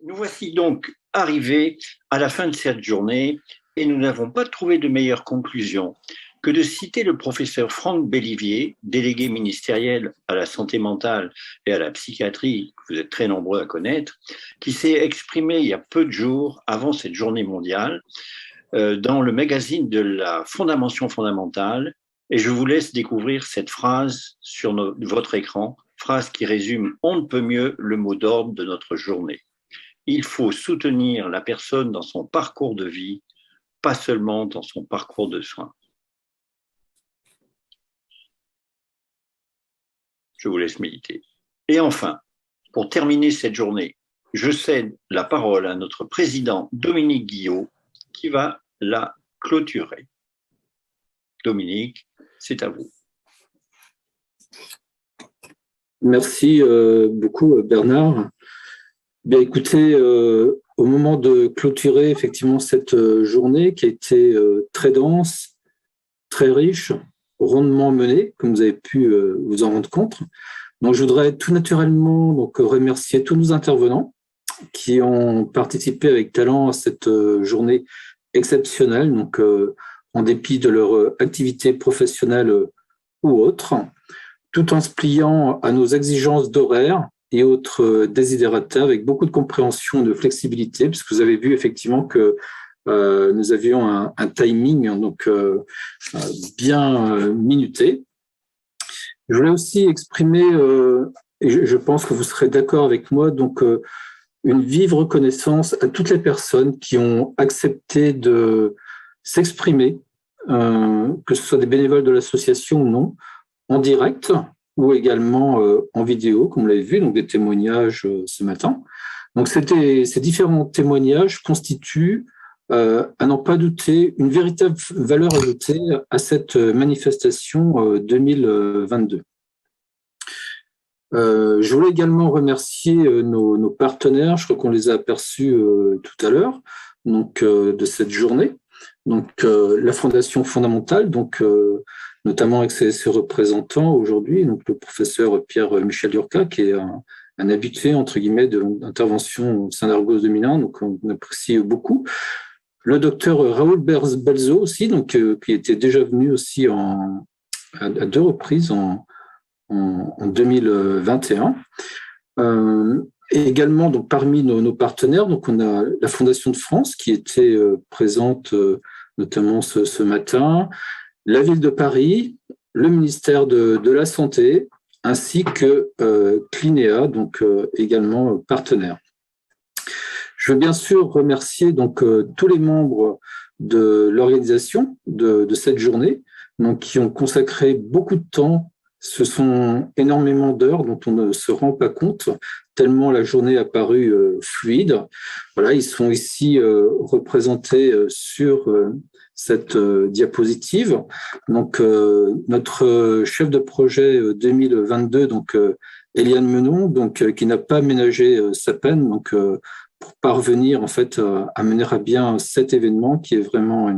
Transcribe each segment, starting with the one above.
Nous voici donc arrivés à la fin de cette journée et nous n'avons pas trouvé de meilleure conclusion que de citer le professeur Franck Bellivier, délégué ministériel à la santé mentale et à la psychiatrie, que vous êtes très nombreux à connaître, qui s'est exprimé il y a peu de jours avant cette journée mondiale dans le magazine de la Fondamention fondamentale. Et je vous laisse découvrir cette phrase sur votre écran, phrase qui résume on ne peut mieux le mot d'ordre de notre journée. Il faut soutenir la personne dans son parcours de vie, pas seulement dans son parcours de soins. Je vous laisse méditer. Et enfin, pour terminer cette journée, je cède la parole à notre président Dominique Guillot qui va la clôturer. Dominique, c'est à vous. Merci beaucoup Bernard. Bien écoutez, au moment de clôturer effectivement cette journée qui a été très dense, très riche, rondement menée, comme vous avez pu vous en rendre compte. Donc je voudrais tout naturellement remercier tous nos intervenants qui ont participé avec talent à cette journée exceptionnelle, donc en dépit de leur activité professionnelle ou autre, tout en se pliant à nos exigences d'horaire et autres desiderata avec beaucoup de compréhension et de flexibilité, puisque vous avez vu effectivement que nous avions un timing bien minuté. Je voulais aussi exprimer, et je pense que vous serez d'accord avec moi, une vive reconnaissance à toutes les personnes qui ont accepté de s'exprimer, que ce soit des bénévoles de l'association ou non, en direct ou également en vidéo, comme vous l'avez vu, donc des témoignages ce matin. Donc ces différents témoignages constituent, à n'en pas douter, une véritable valeur ajoutée à cette manifestation 2022. Je voulais également remercier nos partenaires, je crois qu'on les a aperçus tout à l'heure, de cette journée. La Fondation fondamentale, notamment avec ses représentants aujourd'hui, donc le professeur Pierre-Michel Durca, qui est un habitué, entre guillemets, d'intervention au sein d'Argos 2001, donc on apprécie beaucoup. Le docteur Raoul Belzo aussi, qui était déjà venu aussi à 2 reprises en 2021. Et également, parmi nos partenaires, on a la Fondation de France qui était présente notamment ce matin, la ville de Paris, le ministère de la Santé, ainsi que Clinéa, également partenaire. Je veux bien sûr remercier tous les membres de l'organisation de cette journée, qui ont consacré beaucoup de temps. Ce sont énormément d'heures dont on ne se rend pas compte, tellement la journée a paru fluide. Voilà, ils sont ici représentés sur cette diapositive. Notre chef de projet 2022, Eliane Menon, qui n'a pas ménagé sa peine, pour parvenir en fait à mener à bien cet événement qui est vraiment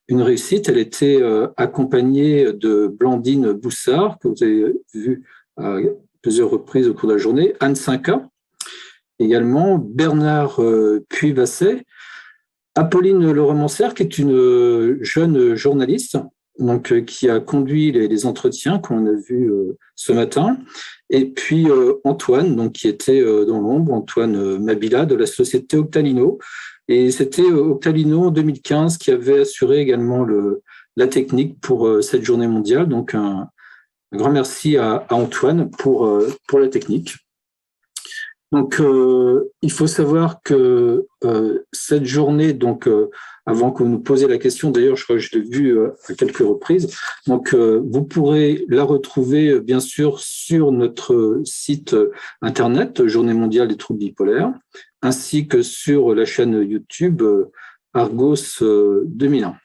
une réussite. Elle était accompagnée de Blandine Boussard, que vous avez vu à plusieurs reprises au cours de la journée, Anne Cinca, également Bernard Puy-Basset, Apolline Le Romancière, qui est une jeune journaliste, qui a conduit les entretiens qu'on a vus ce matin, et puis Antoine, qui était dans l'ombre, Antoine Mabila de la société Octalino. Et c'était Octalino en 2015 qui avait assuré également la technique pour cette journée mondiale. Donc un grand merci à Antoine pour la technique. Il faut savoir que cette journée, avant que vous nous posiez la question, d'ailleurs, je crois que je l'ai vu à quelques reprises, vous pourrez la retrouver bien sûr sur notre site internet, Journée mondiale des troubles bipolaires, ainsi que sur la chaîne YouTube Argos 2001.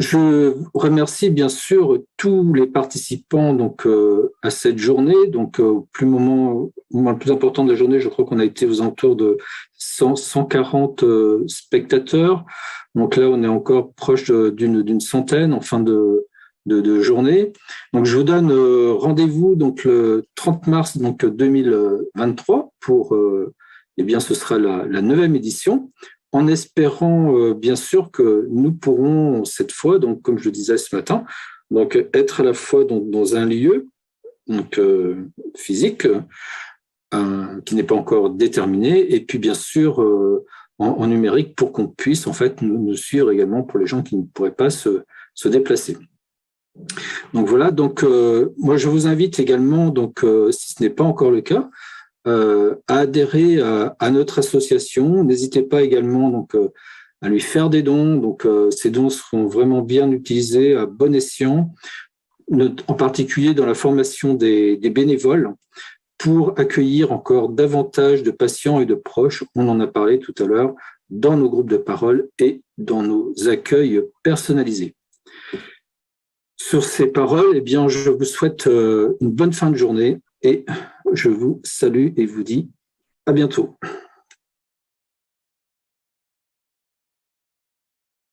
Je remercie bien sûr tous les participants à cette journée. Au moment le plus important de la journée, je crois qu'on a été aux alentours de 140 spectateurs. Donc là, on est encore proche d'une centaine en fin de de journée. Donc, je vous donne rendez-vous donc le 30 mars donc 2023 pour, eh bien, ce sera la 9e édition, en espérant bien sûr que nous pourrons cette fois, donc comme je le disais ce matin, donc être à la fois donc, dans un lieu donc, physique qui n'est pas encore déterminé, et puis bien sûr en numérique pour qu'on puisse en fait nous suivre également pour les gens qui ne pourraient pas se déplacer. Donc voilà, donc moi je vous invite également, donc si ce n'est pas encore le cas, à adhérer à notre association. N'hésitez pas également donc à lui faire des dons. Donc ces dons seront vraiment bien utilisés à bon escient, en particulier dans la formation des bénévoles, pour accueillir encore davantage de patients et de proches. On en a parlé tout à l'heure dans nos groupes de parole et dans nos accueils personnalisés. Sur ces paroles, eh bien, je vous souhaite une bonne fin de journée et je vous salue et vous dis à bientôt.